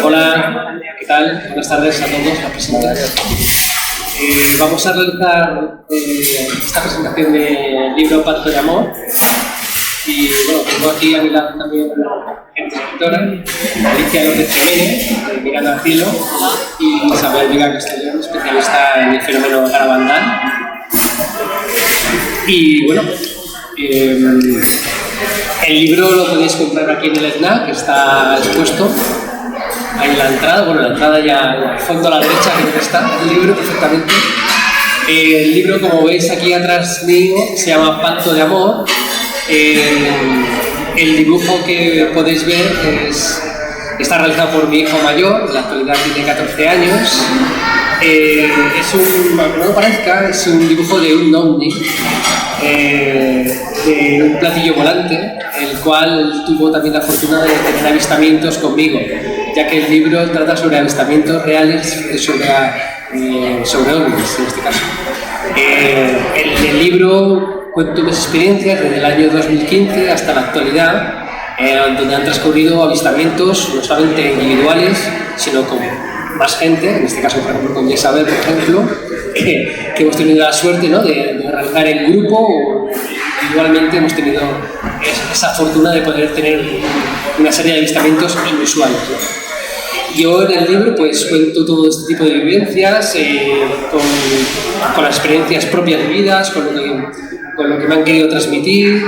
Hola, ¿qué tal? Buenas tardes a todos, a presentes. Vamos a realizar esta presentación del libro Pacto de Amor. Y bueno, tengo aquí a mi lado también gente escritora, Alicia López Jiménez, de Mirando al Cielo, y Isabel Vega Castellón, especialista en el fenómeno Garabandal. Y bueno, el libro lo podéis comprar aquí en el FNAC, que está expuesto. Ahí en la entrada, bueno, la entrada ya al fondo a la derecha, creo que está el libro perfectamente. El libro, como veis aquí atrás mío, se llama Pacto de Amor. El dibujo que podéis ver está realizado por mi hijo mayor, en la actualidad tiene 14 años. Aunque no parezca, es un dibujo de un ovni, de un platillo volante, el cual tuvo también la fortuna de tener avistamientos conmigo, ya que el libro trata sobre avistamientos reales sobre ovnis en este caso. En el libro cuento mis experiencias desde el año 2015 hasta la actualidad, donde han transcurrido avistamientos no solamente individuales, sino con más gente, en este caso por ejemplo con Isabel, por ejemplo, que hemos tenido la suerte, ¿no?, de realizar en grupo o individualmente. Hemos tenido esa fortuna de poder tener una serie de avistamientos inusuales, ¿no? Yo en el libro pues cuento todo este tipo de vivencias, con las experiencias propias vividas, con lo que me han querido transmitir,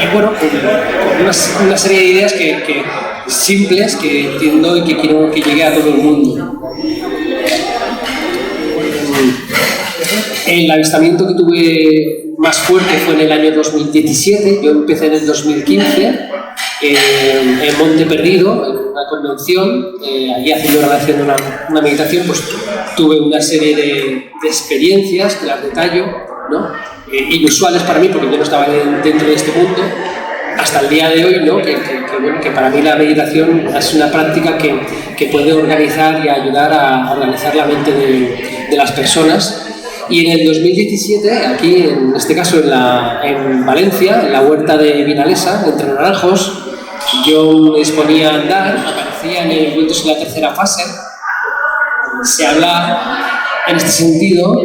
y bueno, con una serie de ideas simples que entiendo y que quiero que llegue a todo el mundo. El avistamiento que tuve más fuerte fue en el año 2017, yo empecé en el 2015, en Monte Perdido, en una convención, allí haciendo una meditación, pues tuve una serie de experiencias que las detallo, ¿no?, inusuales para mí, porque yo no estaba dentro de este mundo, hasta el día de hoy, ¿no?, que para mí la meditación es una práctica que puede organizar y ayudar a organizar la mente de las personas. Y en el 2017, aquí, en este caso en Valencia, en la huerta de Vinalesa, entre Naranjos, yo me disponía a andar, aparecía en el Encuentros en la tercera fase. Se habla en este sentido,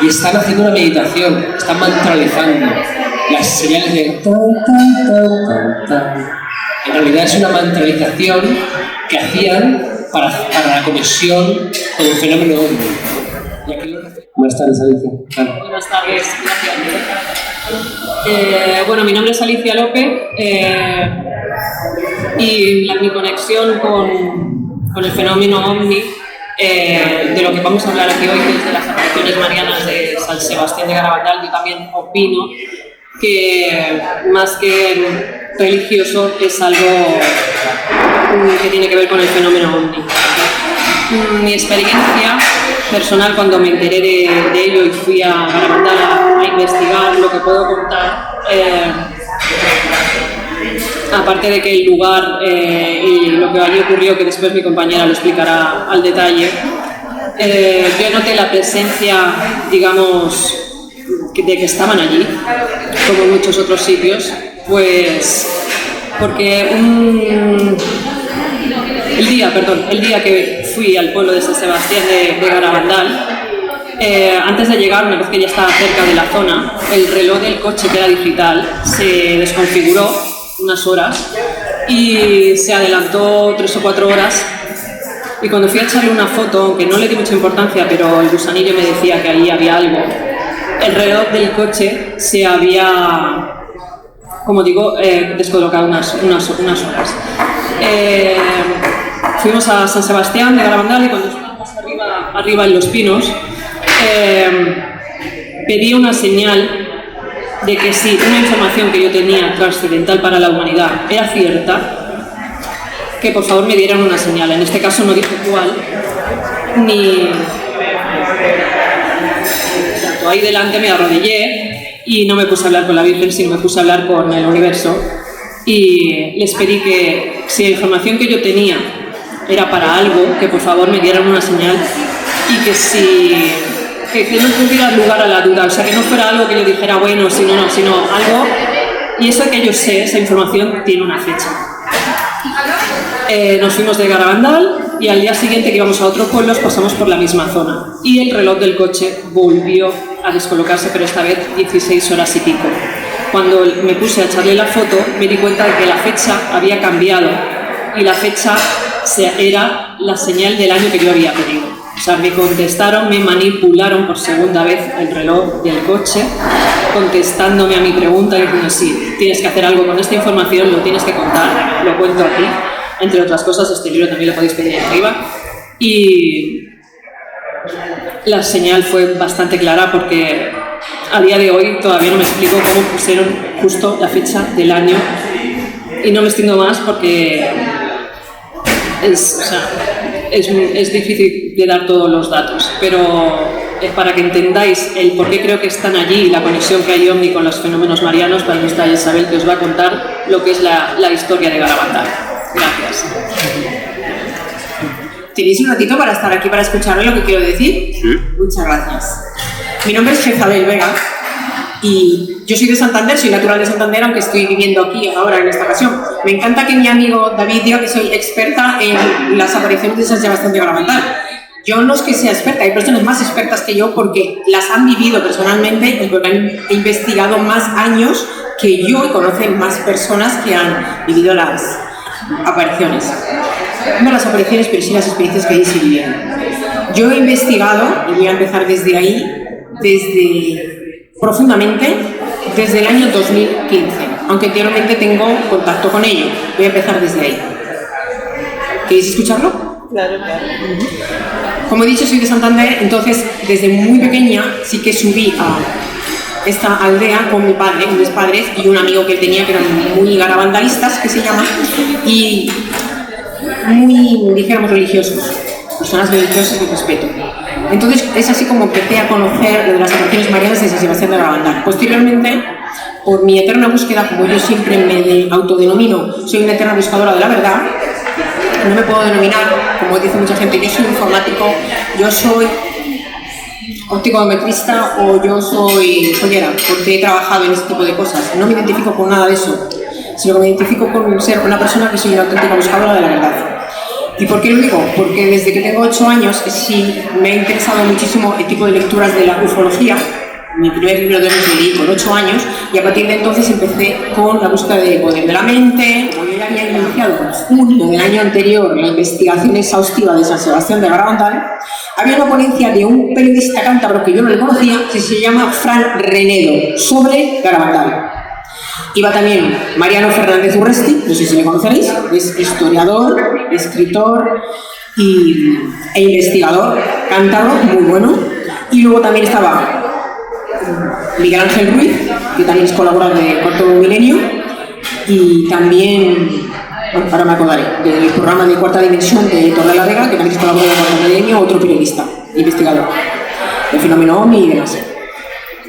y están haciendo una meditación, están mantralizando las señales de tan, tan, tan, tan, tan. En realidad es una mantralización que hacían para la conexión con el fenómeno ovni. Buenas tardes, Alicia. Claro. Buenas tardes, gracias. Bueno, mi nombre es Alicia López, y mi conexión con el fenómeno ovni, de lo que vamos a hablar aquí hoy, que es de las apariciones marianas de San Sebastián de Garabandal, yo también opino que más que religioso es algo que tiene que ver con el fenómeno ovni. Mi experiencia personal, cuando me enteré de ello y fui a Garabandal a investigar, lo que puedo contar, aparte de que el lugar y lo que allí ocurrió, que después mi compañera lo explicará al detalle, yo noté la presencia, digamos, de que estaban allí, como en muchos otros sitios, pues porque el día que fui al pueblo de San Sebastián de Garabandal, antes de llegar, una vez que ya estaba cerca de la zona, el reloj del coche, que era digital, se desconfiguró unas horas y se adelantó 3 o 4 horas. Y cuando fui a echarle una foto, aunque no le di mucha importancia, pero el gusanillo me decía que ahí había algo, el reloj del coche se había como digo, descolocado unas horas. Fuimos a San Sebastián de Garabandal y cuando estábamos arriba en Los Pinos, pedí una señal de que si una información que yo tenía trascendental para la humanidad era cierta, que por favor me dieran una señal. En este caso no dije cuál, ni... Ahí delante me arrodillé y no me puse a hablar con la Virgen, sino me puse a hablar con el universo y les pedí que si la información que yo tenía era para algo, que por favor me dieran una señal y que no tuviera lugar a la duda, o sea, que no fuera algo que yo dijera, bueno, sino algo, y eso que yo sé, esa información tiene una fecha. Nos fuimos de Garabandal y al día siguiente que íbamos a otros pueblos pasamos por la misma zona y el reloj del coche volvió a descolocarse, pero esta vez 16 horas y pico. Cuando me puse a echarle la foto me di cuenta de que la fecha había cambiado y la fecha era la señal del año que yo había pedido. O sea, me contestaron, me manipularon por segunda vez el reloj del coche, contestándome a mi pregunta y diciendo, sí, tienes que hacer algo con esta información, lo tienes que contar, lo cuento aquí. Entre otras cosas, este libro también lo podéis pedir ahí arriba. Y la señal fue bastante clara porque a día de hoy todavía no me explico cómo pusieron justo la fecha del año. Y no me extiendo más porque es difícil de dar todos los datos, pero para que entendáis el por qué creo que están allí y la conexión que hay OVNI con los fenómenos marianos, para nuestra Isabel, que os va a contar lo que es la historia de Garabandal. Gracias. ¿Tenéis un ratito para estar aquí para escuchar lo que quiero decir? Sí. Muchas gracias. Mi nombre es Jezabel Vega y yo soy de Santander, soy natural de Santander, aunque estoy viviendo aquí ahora en esta ocasión. Me encanta que mi amigo David diga que soy experta en las apariciones de San Sebastián de Garabandal. Yo no es que sea experta, hay personas más expertas que yo porque las han vivido personalmente y porque han investigado más años que yo y conocen más personas que han vivido las apariciones. No las apariciones, pero sí las experiencias que ahí se vivieron. Yo he investigado, y voy a empezar desde ahí, profundamente, desde el año 2015, aunque anteriormente tengo contacto con ello. Voy a empezar desde ahí. ¿Queréis escucharlo? Claro. Como he dicho, soy de Santander, entonces desde muy pequeña sí que subí a esta aldea con mi padre, mis padres y un amigo que él tenía que eran muy garabandalistas, que se llama, y muy, dijéramos, religiosos, personas religiosas de respeto. Entonces es así como empecé a conocer lo de las apariciones marianas de San Sebastián de Garabandal. Posteriormente, por mi eterna búsqueda, como yo siempre me autodenomino, soy una eterna buscadora de la verdad, no me puedo denominar, como dice mucha gente, yo soy informático, yo soy opticometrista o yo soy joyera, porque he trabajado en este tipo de cosas. No me identifico con nada de eso, sino que me identifico con ser una persona que soy una auténtica buscadora de la verdad. ¿Y por qué lo digo? Porque desde que tengo 8 años sí me ha interesado muchísimo el tipo de lecturas de la ufología. Mi primer libro de los leí con 8 años y a partir de entonces empecé con la búsqueda del poder de la mente. Como yo ya había iniciado en junio del año anterior la investigación exhaustiva de San Sebastián de Garabandal, había una ponencia de un periodista cántabro que yo no le conocía, que se llama Fran Renedo, sobre Garabandal. Iba también Mariano Fernández Urresti, no sé si le conoceréis, es historiador, escritor e investigador, cántabro, muy bueno. Y luego también estaba Miguel Ángel Ruiz, que también es colaborador de Cuarto Milenio, y también, bueno, ahora me acordaré, del programa de Cuarta Dimensión de Torre la Vega, que también es colaborador de Cuarto Milenio, otro periodista, investigador del fenómeno OVNI y demás.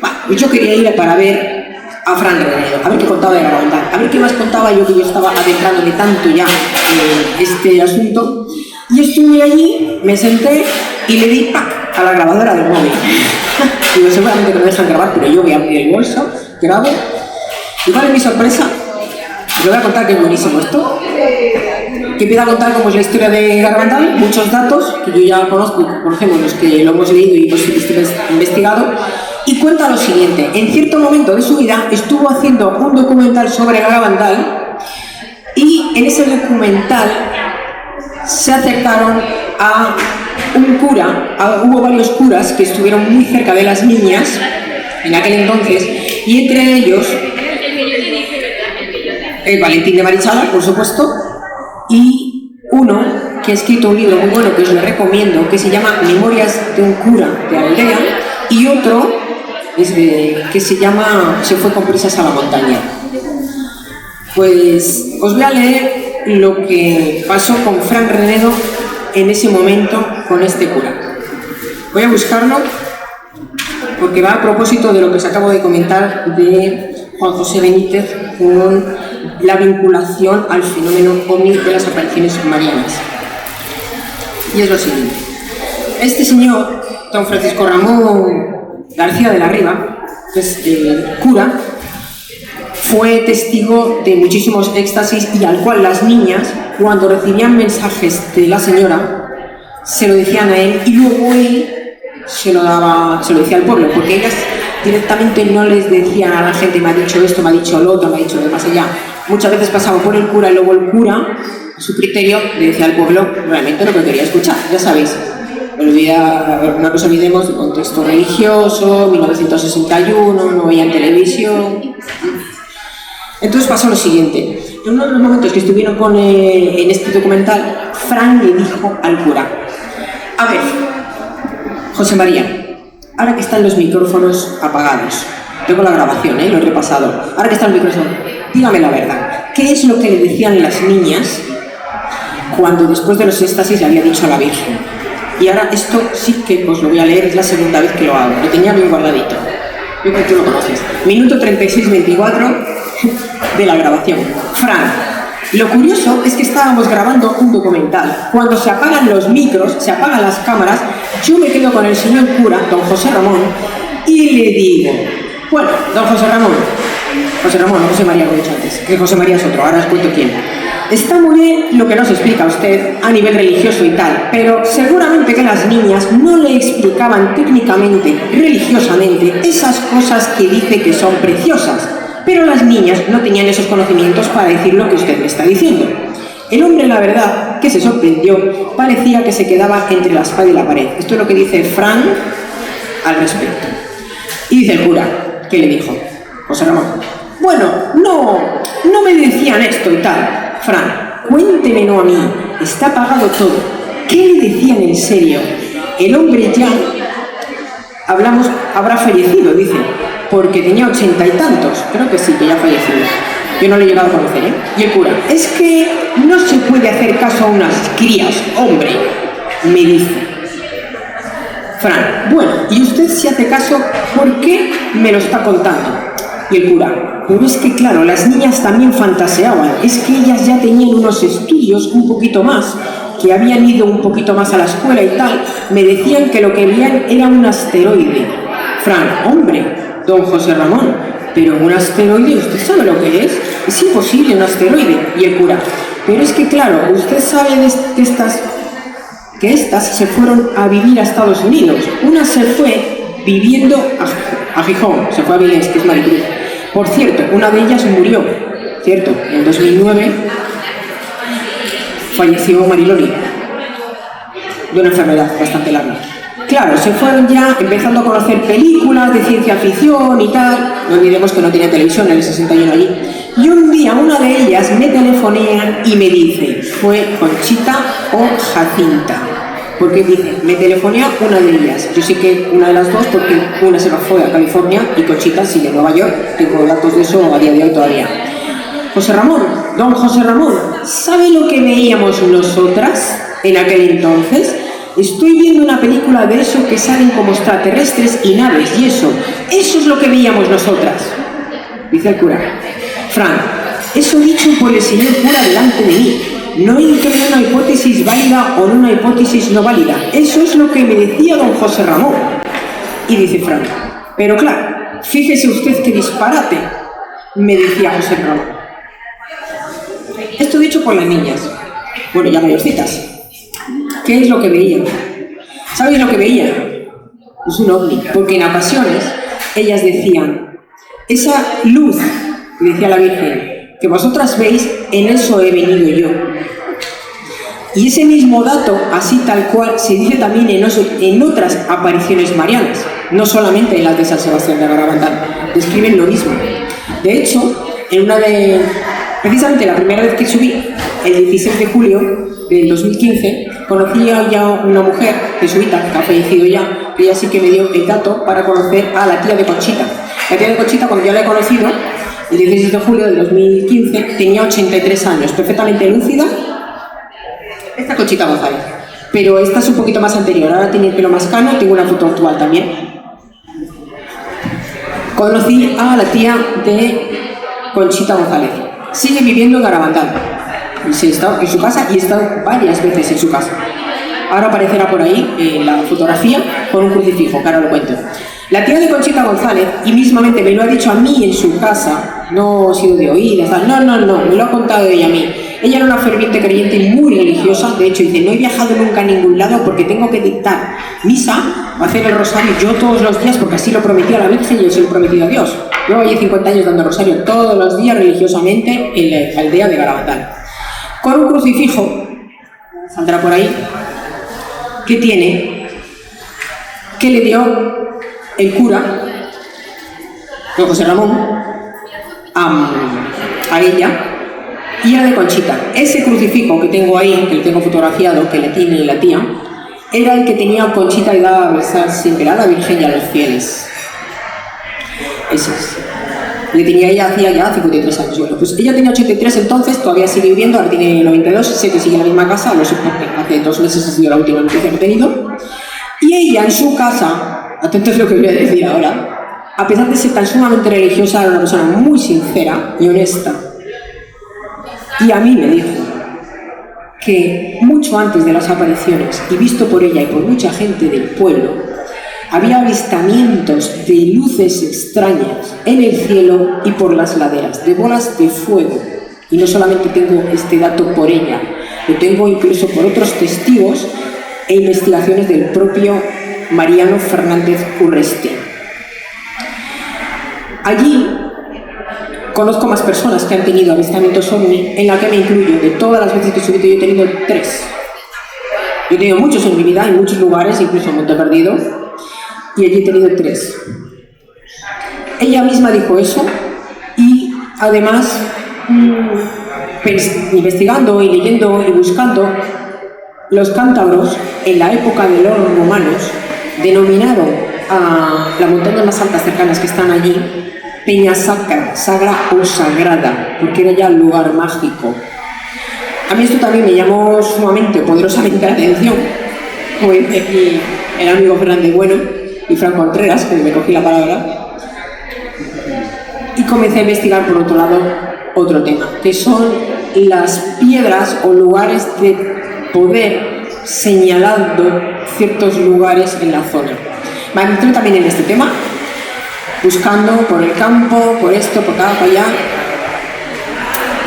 Bueno, yo quería ir para ver a Fran Renedo, a ver qué contaba de Garabandal, a ver qué más contaba yo, que yo estaba adentrándome tanto ya en este asunto. Y estuve allí, me senté y le di ¡pac! A la grabadora del móvil. Digo, seguramente que me dejan grabar, pero yo voy a abrir el bolso, grabo. Y cuál es mi sorpresa, os voy a contar que es buenísimo esto. Que empieza a contar cómo es la historia de Garabandal, muchos datos que yo ya conozco, conocemos los que lo hemos leído y hemos investigado. Y cuenta lo siguiente: en cierto momento de su vida estuvo haciendo un documental sobre Garabandal y en ese documental se acercaron a un cura, hubo varios curas que estuvieron muy cerca de las niñas en aquel entonces, y entre ellos Valentín de Marichalar, por supuesto, y uno que ha escrito un libro muy bueno que os lo recomiendo, que se llama Memorias de un cura de aldea, y otro que se llama Se fue con prisas a la montaña. Pues os voy a leer lo que pasó con Fran Renedo en ese momento con este cura. Voy a buscarlo porque va a propósito de lo que os acabo de comentar de Juan José Benítez con la vinculación al fenómeno ovni de las apariciones marianas. Y es lo siguiente. Este señor, don Francisco Ramón García de la Riva, pues, cura, fue testigo de muchísimos éxtasis y al cual las niñas, cuando recibían mensajes de la señora, se lo decían a él y luego él se lo decía al pueblo, porque ellas directamente no les decían a la gente me ha dicho esto, me ha dicho lo otro, me ha dicho lo demás allá. Muchas veces pasaba por el cura y luego el cura, a su criterio, le decía al pueblo realmente lo que quería escuchar, ya sabéis. No nos olvidemos del contexto religioso, 1961, no veían televisión. Entonces pasó lo siguiente. En uno de los momentos que estuvieron en este documental, Fran le dijo al cura: a ver, José María, ahora que están los micrófonos apagados, tengo la grabación, lo he repasado, ahora que están los micrófonos, dígame la verdad, ¿qué es lo que le decían las niñas cuando después de los éxtasis le había dicho a la Virgen? Y ahora esto sí que os lo voy a leer, es la segunda vez que lo hago, lo tenía bien guardadito. Yo creo que tú lo conoces. Minuto 36-24 de la grabación. Fran, lo curioso es que estábamos grabando un documental. Cuando se apagan los micros, se apagan las cámaras, yo me quedo con el señor cura, don José Ramón, y le digo, bueno, don José Ramón, no José María, lo he dicho antes, que José María es otro, ahora os cuento quién. Está muy bien lo que nos explica usted a nivel religioso y tal, pero seguramente que las niñas no le explicaban técnicamente, religiosamente, esas cosas que dice que son preciosas. Pero las niñas no tenían esos conocimientos para decir lo que usted me está diciendo. El hombre, la verdad, que se sorprendió, parecía que se quedaba entre la espada y la pared. Esto es lo que dice Fran al respecto. Y dice el cura, ¿qué le dijo? José Ramón, bueno, no me decían esto y tal. Fran, cuéntemelo a mí, está apagado todo. ¿Qué le decían en serio? El hombre ya, habrá fallecido, dice, porque tenía 80 y tantos, creo que sí, que ya ha fallecido. Yo no le he llegado a conocer, Y el cura, es que no se puede hacer caso a unas crías, hombre, me dice. Fran, bueno, y usted si hace caso, ¿por qué me lo está contando? Y el cura, pero es que claro, las niñas también fantaseaban, es que ellas ya tenían unos estudios un poquito más, que habían ido un poquito más a la escuela y tal, me decían que lo que veían era un asteroide. Fran, hombre, don José Ramón, pero un asteroide, ¿usted sabe lo que es? Es imposible un asteroide. Y el cura, pero es que claro, usted sabe que estas se fueron a vivir a Estados Unidos. Una se fue viviendo a Gijón, se fue a Vilés, que es Maricruz. Por cierto, una de ellas murió, ¿cierto? En 2009 falleció Mariloli de una enfermedad bastante larga. Claro, se fueron ya empezando a conocer películas de ciencia ficción y tal. No olvidemos que no tenía televisión en el 61 allí. Y un día una de ellas me telefonean y me dice, ¿fue Conchita o Jacinta? Porque dice, me telefonea una de ellas. Yo sé que una de las dos, porque una se fue a California y Conchita sigue en Nueva York. Tengo datos de eso a día de hoy todavía. José Ramón, don José Ramón, ¿sabe lo que veíamos nosotras en aquel entonces? Estoy viendo una película de eso que salen como extraterrestres y naves y eso es lo que veíamos nosotras. Dice el cura. Fran, eso dicho por el señor cura delante de mí. No entro en una hipótesis válida o en una hipótesis no válida. Eso es lo que me decía don José Ramón. Y dice Fran, pero claro, fíjese usted qué disparate, me decía José Ramón. Esto dicho por las niñas. Bueno, ya mayorcitas. ¿Qué es lo que veían? ¿Sabéis lo que veían? Es un ovni, porque en ocasiones ellas decían, esa luz, decía la Virgen, que vosotras veis, en eso he venido yo. Y ese mismo dato, así tal cual, se dice también en otras apariciones marianas, no solamente en las de San Sebastián de Garabandal, describen lo mismo. De hecho, en una de Precisamente la primera vez que subí, el 16 de julio del 2015, conocí a ya una mujer jesuita que ha fallecido ya, que ella sí que me dio el dato para conocer a la tía de Conchita. La tía de Conchita, cuando yo la he conocido, el 16 de julio del 2015, tenía 83 años, perfectamente lúcida. Esta Conchita González. Pero esta es un poquito más anterior, ahora tiene el pelo más cano, tengo una foto actual también. Conocí a la tía de Conchita González. Sigue viviendo en Garabandal. He estado en su casa y he estado varias veces en su casa. Ahora aparecerá por ahí la fotografía con un crucifijo, que ahora lo cuento. La tía de Conchita González, y mismamente me lo ha dicho a mí en su casa, no he sido de oídas, no, me lo ha contado ella a mí. Ella era una ferviente creyente y muy religiosa, de hecho dice, no he viajado nunca a ningún lado porque tengo que dictar misa o hacer el rosario yo todos los días porque así lo prometí a la Virgen y yo se lo he prometido a Dios. Llevo allí 50 años dando rosario todos los días religiosamente en la aldea de Garabandal. Con un crucifijo, saldrá por ahí, que le dio el cura, don José Ramón, a ella, y era de Conchita. Ese crucifijo que tengo ahí, que le tengo fotografiado, que le tiene la tía, era el que tenía Conchita y daba a besar siempre a la Virgen y a los fieles. Ese es. Le tenía ella hacía ya 53 años. Bueno, pues ella tenía 83 entonces, todavía sigue viviendo, ahora tiene 92, sé que sigue en la misma casa, lo sé porque hace 2 meses ha sido la última noticia que he tenido. Y ella en su casa, atentos a lo que voy a decir ahora, a pesar de ser tan sumamente religiosa, era una persona muy sincera y honesta. Y a mí me dijo que mucho antes de las apariciones, y visto por ella y por mucha gente del pueblo, había avistamientos de luces extrañas en el cielo y por las laderas, de bolas de fuego. Y no solamente tengo este dato por ella, lo tengo incluso por otros testigos e investigaciones del propio Mariano Fernández Urresti. Allí conozco más personas que han tenido avistamientos ovni, en la que me incluyo. De todas las veces que he subido, yo he tenido 3. Yo he tenido muchos en mi vida, en muchos lugares, incluso en Monte Perdido, y allí he tenido 3. Ella misma dijo eso, y además, investigando y leyendo y buscando, los cántabros, en la época de los romanos, denominaron a las montañas más altas cercanas que están allí Peña Sacra, sagra o sagrada, porque era ya un lugar mágico. A mí esto también me llamó sumamente, poderosamente la atención, como dice aquí el amigo Fernández Bueno y Fran Contreras, que me cogí la palabra, y comencé a investigar por otro lado otro tema, que son las piedras o lugares de poder señalando ciertos lugares en la zona. Me entré también en este tema, buscando por el campo, por esto, por acá, por allá.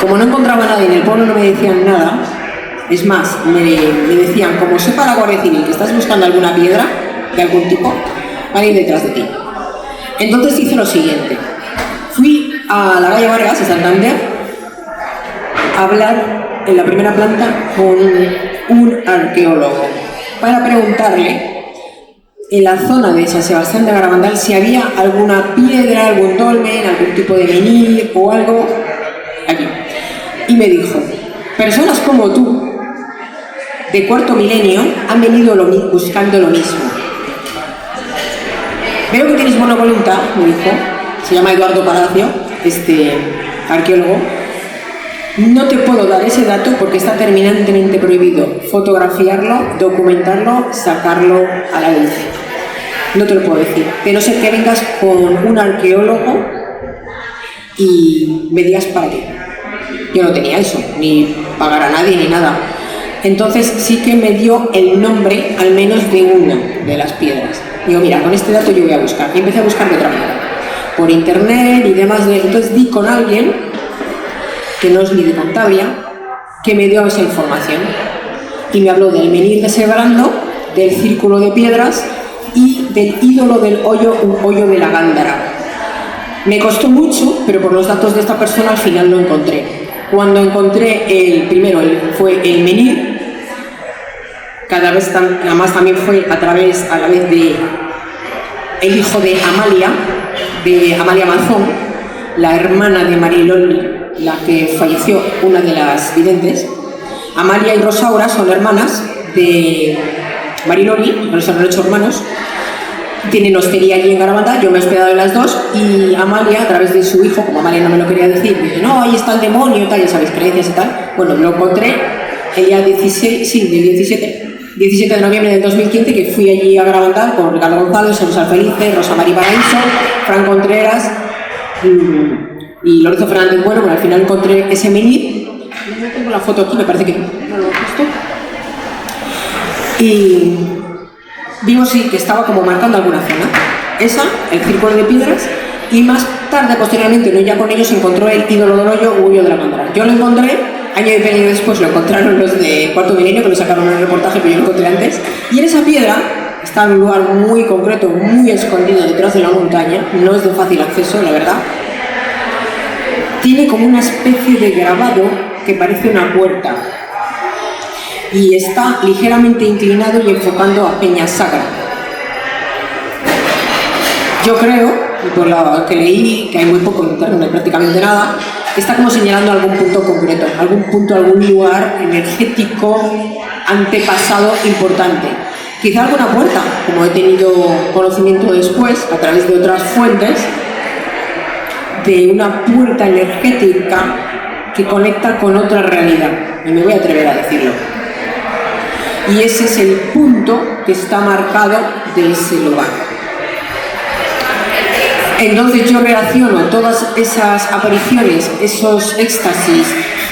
Como no encontraba a nadie en el pueblo, no me decían nada. Es más, me decían, como sepa la Guardia Civil que estás buscando alguna piedra de algún tipo, van a ir detrás de ti. Entonces hice lo siguiente. Fui a la calle Vargas, en Santander, a hablar en la primera planta con un arqueólogo para preguntarle en la zona de San Sebastián de Garabandal si había alguna piedra, algún dolmen, algún tipo de menhir o algo allí. Y me dijo, personas como tú, de cuarto milenio, han venido buscando lo mismo. Veo que tienes buena voluntad, me dijo, se llama Eduardo Palacio, este arqueólogo. No te puedo dar ese dato porque está terminantemente prohibido fotografiarlo, documentarlo, sacarlo a la luz. No te lo puedo decir, pero sé que vengas con un arqueólogo y me digas para qué. Yo no tenía eso, ni pagar a nadie ni nada. Entonces sí que me dio el nombre al menos de una de las piedras. Digo, mira, con este dato yo voy a buscar. Y empecé a buscar de otra manera, por internet y demás. Entonces di con alguien que no es ni de Cantabria, que me dio esa información y me habló del menhir de Sebrando, del círculo de piedras y del ídolo del hoyo, un hoyo de la Gándara. Me costó mucho, pero por los datos de esta persona al final lo encontré. Cuando encontré el primero, fue el menhir, además también fue a la vez de el hijo de Amalia Manzón, la hermana de Mariloli, la que falleció, una de las videntes. Amalia y Rosaura son hermanas de Mariloli, pero son 8 hermanos. Tienen hostería allí en Garabandal, yo me he hospedado en las dos, y Amalia, a través de su hijo, como Amalia no me lo quería decir, dice, no, ahí está el demonio, tal, ya sabéis, creencias y tal. Bueno, lo encontré el día 17 de noviembre del 2015, que fui allí a Garabandal con Ricardo González, José Felice, Rosa María Paraíso, Fran Contreras y Lorenzo Fernández. Bueno, al final encontré ese menir. No tengo la foto aquí, me parece que no lo he puesto. Y vimos sí que estaba como marcando alguna zona. Esa, el círculo de piedras, y más tarde, posteriormente, no ya con ellos, encontró el ídolo del hoyo, Huyo de la Mandra. Yo lo encontré, año y medio después lo encontraron los de Cuarto Milenio, que lo sacaron en el reportaje, pero yo lo encontré antes. Y en esa piedra está en un lugar muy concreto, muy escondido detrás de la montaña, no es de fácil acceso, la verdad. Tiene como una especie de grabado que parece una puerta. Y está ligeramente inclinado y enfocando a Peña Sagra. Yo creo, y por lo que leí, que hay muy poco en internet, no hay prácticamente nada, está como señalando algún punto concreto, algún punto, algún lugar energético antepasado importante. Quizá alguna puerta, como he tenido conocimiento después, a través de otras fuentes, de una puerta energética que conecta con otra realidad. Y me voy a atrever a decirlo. Y ese es el punto que está marcado de ese lugar. Entonces yo relaciono todas esas apariciones, esos éxtasis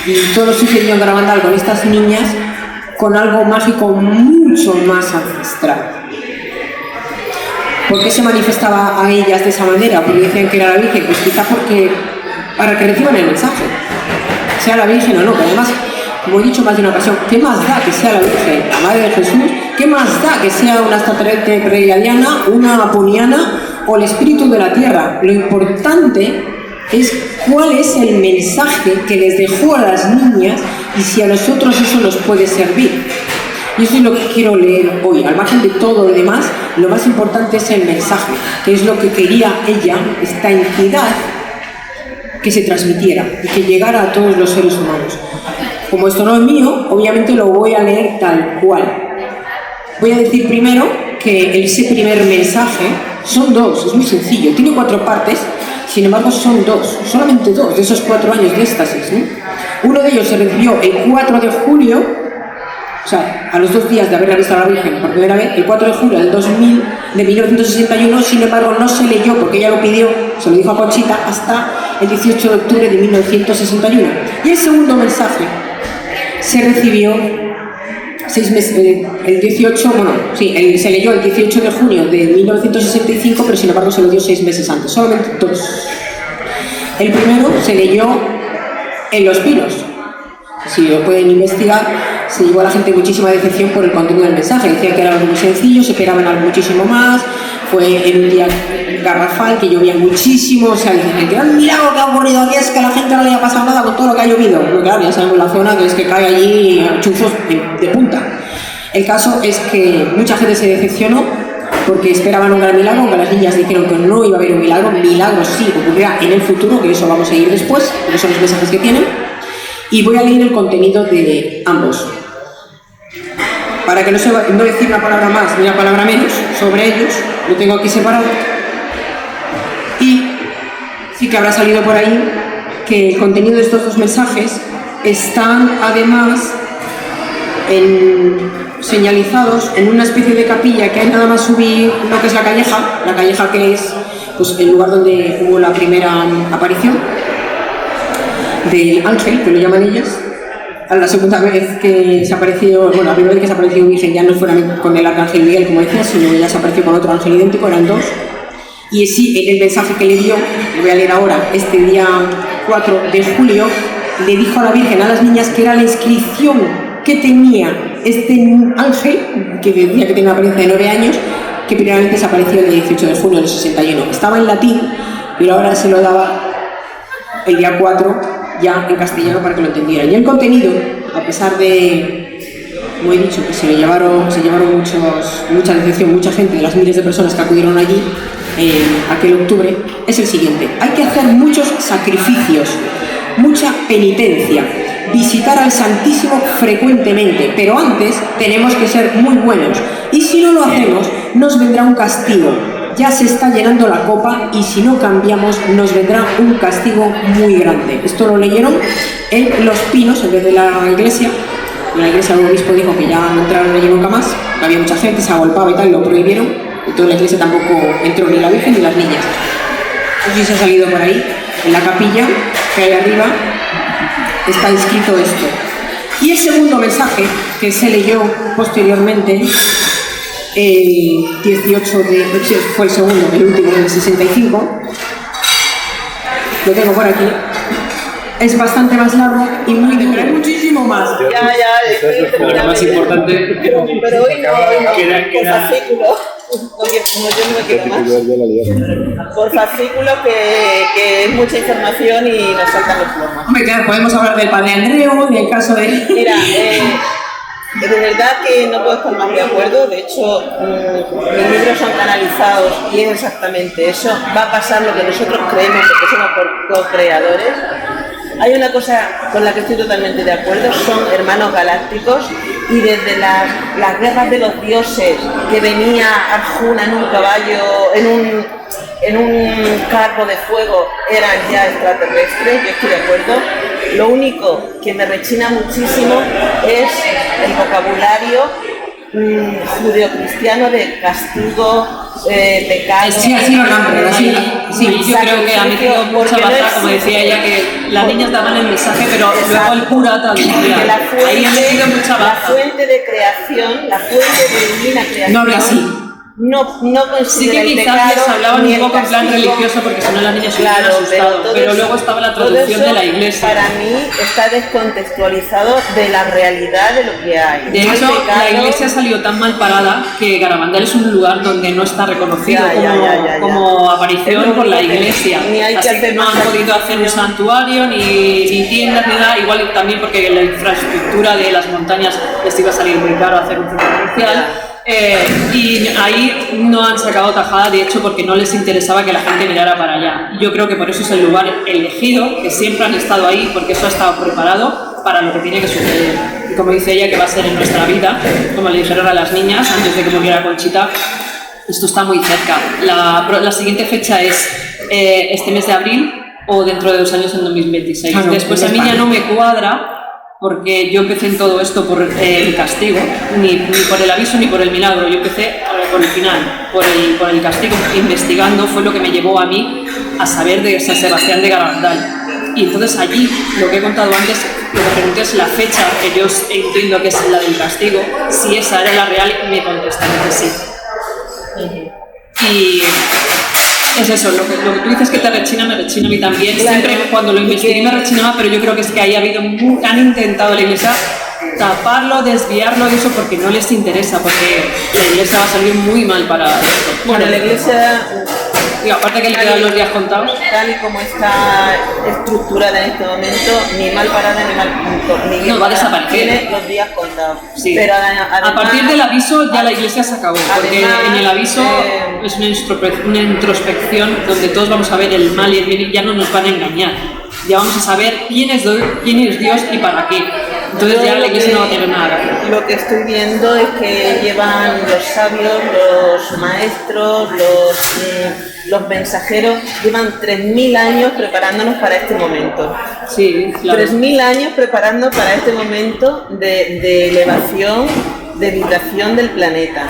y todo lo sucedido en Garabandal con estas niñas con algo mágico mucho más ancestral. ¿Por qué se manifestaba a ellas de esa manera? Porque decían que era la Virgen, pues quizá porque para que reciban el mensaje, sea la Virgen o no, pero además, como he dicho más de una ocasión, ¿qué más da que sea la Virgen, la Madre de Jesús? ¿Qué más da que sea una extraterrestre pleiadiana, una aponiana o el espíritu de la tierra? Lo importante es cuál es el mensaje que les dejó a las niñas y si a nosotros eso nos puede servir. Y eso es lo que quiero leer hoy. Al margen de todo lo demás, lo más importante es el mensaje, que es lo que quería ella, esta entidad, que se transmitiera y que llegara a todos los seres humanos. Como esto no es mío, obviamente lo voy a leer tal cual. Voy a decir primero que ese primer mensaje son 2, es muy sencillo, tiene 4 partes, sin embargo son 2, solamente 2 de esos 4 años de éxtasis, ¿no? Uno de ellos se recibió el 4 de julio, o sea, a los 2 días de haberla visto a la Virgen por primera vez, el 4 de julio del 1961, sin embargo no se leyó porque ella lo pidió, se lo dijo a Conchita, hasta el 18 de octubre de 1961. Y el segundo mensaje se recibió 6 meses, el 18, bueno, sí, se leyó el 18 de junio de 1965, pero sin embargo se lo dio 6 meses antes, solamente 2. El primero se leyó en Los Pinos. Si lo pueden investigar, se llevó a la gente muchísima decepción por el contenido del mensaje. Decían que era algo muy sencillo, se esperaban algo muchísimo más. Fue en un día garrafal que llovía muchísimo. O sea, dicen, el gran milagro que ha ocurrido aquí es que a la gente no le haya pasado nada con todo lo que ha llovido. Pero claro, ya sabemos la zona que es que cae allí chuzos de punta. El caso es que mucha gente se decepcionó porque esperaban un gran milagro, aunque las niñas dijeron que no iba a haber un milagro. Milagro sí ocurrirá en el futuro, que eso vamos a ir después, porque son los mensajes que tienen. Y voy a leer el contenido de ambos. Para que no decir una palabra más ni una palabra menos sobre ellos, lo tengo aquí separado. Y sí que habrá salido por ahí que el contenido de estos 2 mensajes están además señalizados en una especie de capilla que hay nada más subir lo que es la calleja que es pues, el lugar donde hubo la primera aparición del ángel, que lo llaman ellas. A la segunda vez que se apareció, bueno, la primera vez que se apareció Virgen ya no fue con el arcángel Miguel, como decía, sino ya se apareció con otro ángel idéntico, eran 2. Y sí, el mensaje que le dio, lo voy a leer ahora, este día 4 de julio, le dijo a la Virgen, a las niñas, que era la inscripción que tenía este ángel, que decía que tenía una apariencia de 9 años, que primeramente se apareció el 18 de junio del 61. Estaba en latín, pero ahora se lo daba el día 4 ya en castellano para que lo entendieran. Y el contenido, a pesar de, como he dicho, que se llevaron mucha decepción, mucha gente de las miles de personas que acudieron allí aquel octubre, es el siguiente. Hay que hacer muchos sacrificios mucha penitencia, visitar al Santísimo frecuentemente, pero antes tenemos que ser muy buenos, y si no lo hacemos, nos vendrá un castigo. Ya se está llenando la copa y si no cambiamos nos vendrá un castigo muy grande. Esto lo leyeron en Los Pinos, en vez de la iglesia. En la iglesia el obispo dijo que ya no entraron allí nunca más, que había mucha gente, se agolpaba y tal, lo prohibieron. Entonces la iglesia tampoco entró ni la Virgen ni las niñas. Entonces se ha salido por ahí, en la capilla que hay arriba, está escrito esto. Y el segundo mensaje que se leyó posteriormente, el 18 de... fue el segundo, el último del 65, lo tengo por aquí, es bastante más largo y muy duro, hay muchísimo más. Pero lo más importante... Pero hoy no, por fascículo. Como yo no me quedo más. Por fascículo que es mucha información y nos saltan los plomos. Hombre, claro, podemos hablar del padre Andreu, del caso de... Mira, de verdad que no puedo estar más de acuerdo. De hecho, mis libros son canalizados y es exactamente eso. Va a pasar lo que nosotros creemos porque somos co-creadores. Hay una cosa con la que estoy totalmente de acuerdo, son hermanos galácticos, y desde las guerras de los dioses, que venía Arjuna en un caballo, en un carro de fuego, eran ya extraterrestres, yo estoy de acuerdo. Lo único que me rechina muchísimo es el vocabulario judeocristiano de castigo, pecado. Sí, así lo nombran, así. Sí, yo creo que ha metido mucha baza, como decía ella, que las niñas daban el mensaje, pero luego el cura traducía. Ahí ha metido mucha baza. La fuente de creación, la fuente de divina creación. No habla así. No Sí considera que el quizás pecado les hablaban ni un el poco en plan castigo. religioso porque si no las niñas se hubieran Claro, asustado, pero luego estaba la traducción todo eso, de la iglesia. Para mí está descontextualizado de la realidad de lo que hay. De No hay hecho, pecado. la iglesia salió tan mal parada que Garabandal es un lugar donde no está reconocido Ya. como aparición Es lo por la único que- iglesia. ni hay que Así que hacer no han más podido hacer un santuario, ni tiendas, ni nada. Igual también porque la infraestructura de las montañas les iba a salir muy caro hacer un centro comercial. Y ahí no han sacado tajada, de hecho, porque no les interesaba que la gente mirara para allá. Yo creo que por eso es el lugar elegido, que siempre han estado ahí, porque eso ha estado preparado para lo que tiene que suceder. Y como dice ella, que va a ser en nuestra vida, como le dijeron a las niñas antes de que muriera Conchita, esto está muy cerca. La siguiente fecha es este mes de abril o dentro de 2 años, en 2026. Claro, Después a mí ya no me cuadra, porque yo empecé en todo esto por el castigo, ni por el aviso ni por el milagro. Yo empecé por el final, por el castigo, investigando, fue lo que me llevó a mí a saber de San Sebastián de Garabandal. Y entonces allí, lo que he contado antes, lo que pregunté es la fecha, que yo entiendo que es la del castigo, si esa era la real, y me contestaron que sí. Y es eso, lo que tú dices que te rechina, me rechina a mí también. Claro. Siempre cuando lo investigué me rechinaba, pero yo creo que es que ahí han intentado la iglesia taparlo, desviarlo de eso porque no les interesa, porque la iglesia va a salir muy mal para esto. Bueno, la iglesia, Y aparte que le quedan los días contados. tal y como está estructurada en este momento, ni mal parada ni mal ni bien No, va a parada. desaparecer. Tiene los días contados. Sí. Pero además, A partir del aviso ya la iglesia se acabó, porque Además, en el aviso es una introspección donde todos vamos a ver el mal y el bien y ya no nos van a engañar. Ya vamos a saber quién es Dios y para qué. Entonces ya la iglesia no va a tener nada que hacer. Lo que estoy viendo es que llevan los sabios, los maestros, los mensajeros, llevan 3.000 años preparándonos para este momento. Sí, claro. 3.000 años preparando para este momento de elevación, de vibración del planeta.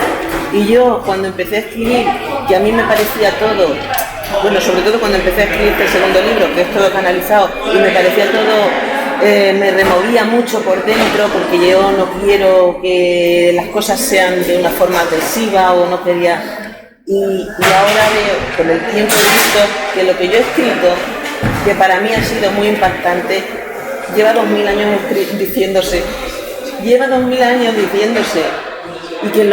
Y yo cuando empecé a escribir, que a mí me parecía todo, bueno, sobre todo cuando empecé a escribir este segundo libro, que es todo canalizado, y me parecía todo, me removía mucho por dentro, porque yo no quiero que las cosas sean de una forma agresiva o no quería... Y ahora veo, con el tiempo he visto que lo que yo he escrito, que para mí ha sido muy impactante, lleva 2.000 años diciéndose, y que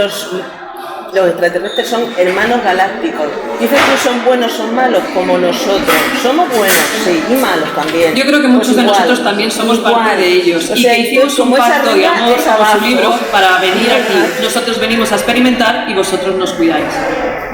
los extraterrestres son hermanos galácticos. Dices tú, son buenos, son malos, como nosotros. Somos buenos, sí, y malos también. Yo creo que muchos de nosotros también somos parte de ellos. O y sea, que hicimos un pacto de amor con su libro para venir aquí. Nosotros venimos a experimentar y vosotros nos cuidáis.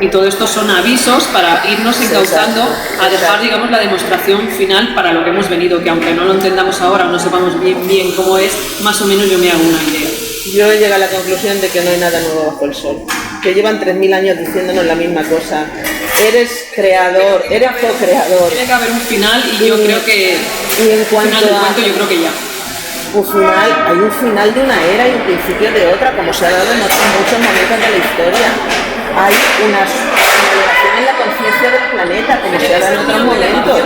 Y todo esto son avisos para irnos encauzando a dejar, digamos, la demostración final para lo que hemos venido, que aunque no lo entendamos ahora o no sepamos bien cómo es, más o menos yo me hago una idea. Yo llego a la conclusión de que no hay nada nuevo bajo el sol, que llevan 3000 años diciéndonos la misma cosa. Eres creador, eres co-creador. Tiene que haber un final y yo creo que y en cuanto final del cuento yo creo que ya. Un final, hay un final de una era y un principio de otra, como se ha dado en muchos momentos de la historia. Hay una elevación en la conciencia del planeta, como se ha dado en otros momentos.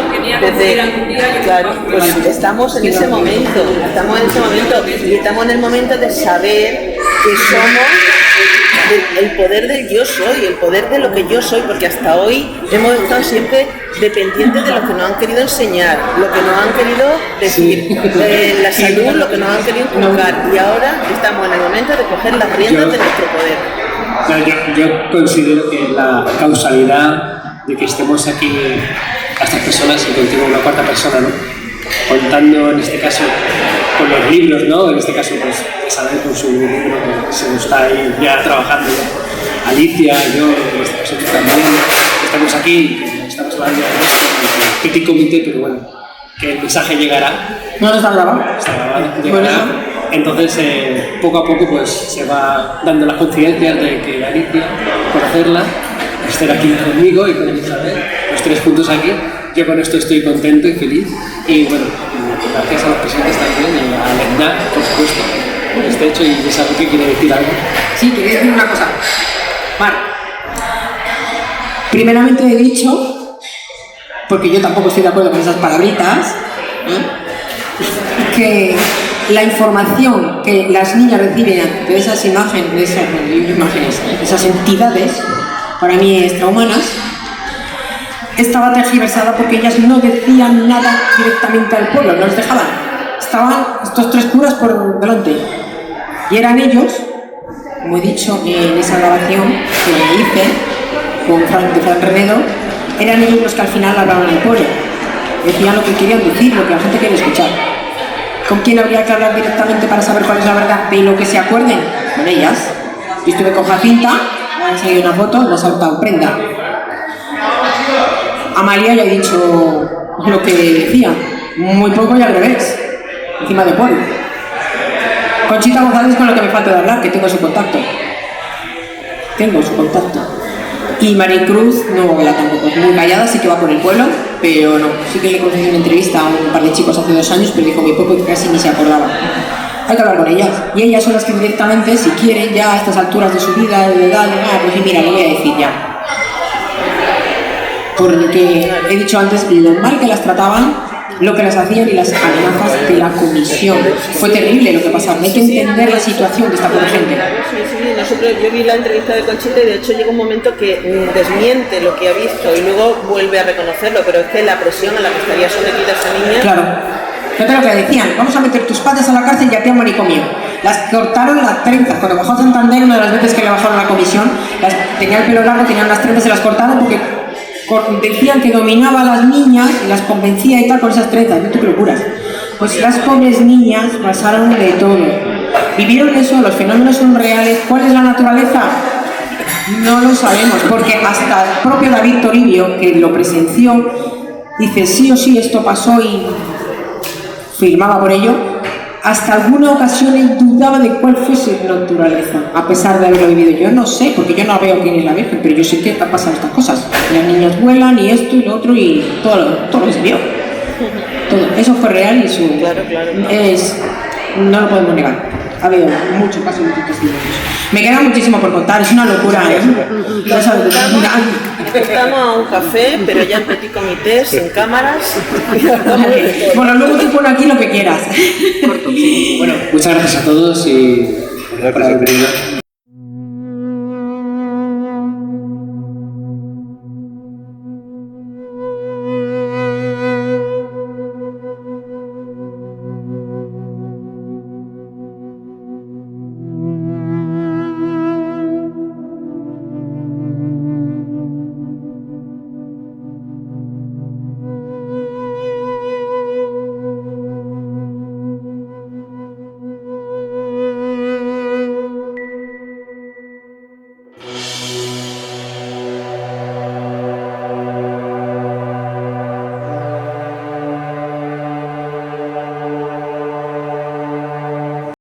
Claro, pues estamos en ese momento, y estamos en el momento de saber que somos el poder del yo soy, el poder de lo que yo soy, porque hasta hoy hemos estado siempre dependientes de lo que nos han querido enseñar, lo que nos han querido decir, la salud, lo que nos han querido inculcar, y ahora estamos en el momento de coger las riendas de nuestro poder. Yo considero que la causalidad de que estemos aquí a estas personas y contigo una cuarta persona, ¿no? Contando en este caso con los libros, ¿no? En este caso pues Isabel con su libro que se está ahí ya trabajando, ¿no? Alicia, yo, en este caso tú también, estamos aquí, estamos hablando de esto, petit comité, pero bueno, que el mensaje llegará. No está grabado. Está grabado, llegará. Entonces, poco a poco pues se va dando las conciencias de que Alicia, conocerla, estar aquí conmigo y con Isabel, los tres juntos aquí. Yo con esto estoy contento y feliz. Y bueno, gracias a los presentes también y a Elena, por supuesto, por este hecho. Y Isabel que quiere decir algo. Sí, quería decir una cosa. Mar, primeramente he dicho, porque yo tampoco estoy de acuerdo con esas palabritas, que la información que las niñas reciben de esas imágenes, de esas entidades, para mí extrahumanas, estaba tergiversada porque ellas no decían nada directamente al pueblo, no les dejaban. Estaban estos tres curas por delante. Y eran ellos, como he dicho en esa grabación que me hice con Fran Renedo, eran ellos los que al final hablaban al pueblo. Decían lo que querían decir, lo que la gente quería escuchar. ¿Con quién habría que hablar directamente para saber cuál es la verdad de lo que se acuerden? Con ellas. Yo estuve con Jacinta, me han salido una foto, nos ha soltado prenda. Amalia ya he dicho lo que decía, muy poco y al revés, encima de pueblo. Conchita González con lo que me falta de hablar, que tengo su contacto. Y Maricruz no habla tampoco, es muy callada, sí que va por el pueblo, pero no. Sí que le concedí una entrevista a un par de chicos hace 2 años, pero dijo muy poco y casi ni se acordaba. Hay que hablar con ellas. Y ellas son las que directamente, si quieren ya a estas alturas de su vida, de edad, pues mira, lo voy a decir ya. Porque he dicho antes lo mal que las trataban, lo que las hacían y las amenazas de la comisión. Fue terrible lo que pasaba. Hay que entender la situación de esta pobre gente. Yo vi la entrevista de Conchita y de hecho llega un momento que desmiente lo que ha visto y luego vuelve a reconocerlo, pero es que la presión a la que estaría sometida esa niña... Claro. Fíjate lo que decían, vamos a meter tus padres a la cárcel y a ti a manicomio. Las cortaron las trenzas. Cuando bajó a Santander, una de las veces que le bajaron la comisión, tenía el pelo largo, tenían las trenzas, se las cortaron porque decían que dominaba a las niñas y las convencía y tal con esas trenzas. No te preocupas. Pues las pobres niñas pasaron de todo. Vivieron eso, los fenómenos son reales. ¿Cuál es la naturaleza? No lo sabemos, porque hasta el propio David Toribio, que lo presenció, dice sí o sí esto pasó y firmaba por ello. Hasta alguna ocasión él dudaba de cuál fuese la naturaleza, a pesar de haberlo vivido. Yo no sé, porque yo no veo quién es la Virgen, pero yo sé que han pasado estas cosas. Las niñas vuelan y esto y lo otro y todo lo que se vio. Todo. Eso fue real y eso no lo podemos negar. Ha habido muchos casos, muchos testimonios. Me queda muchísimo por contar, es una locura, ¿eh? Estamos a un café, pero ya en petit comité, sin cámaras. Bueno, luego tú pon aquí lo que quieras. Bueno, muchas gracias a todos y por haber venido.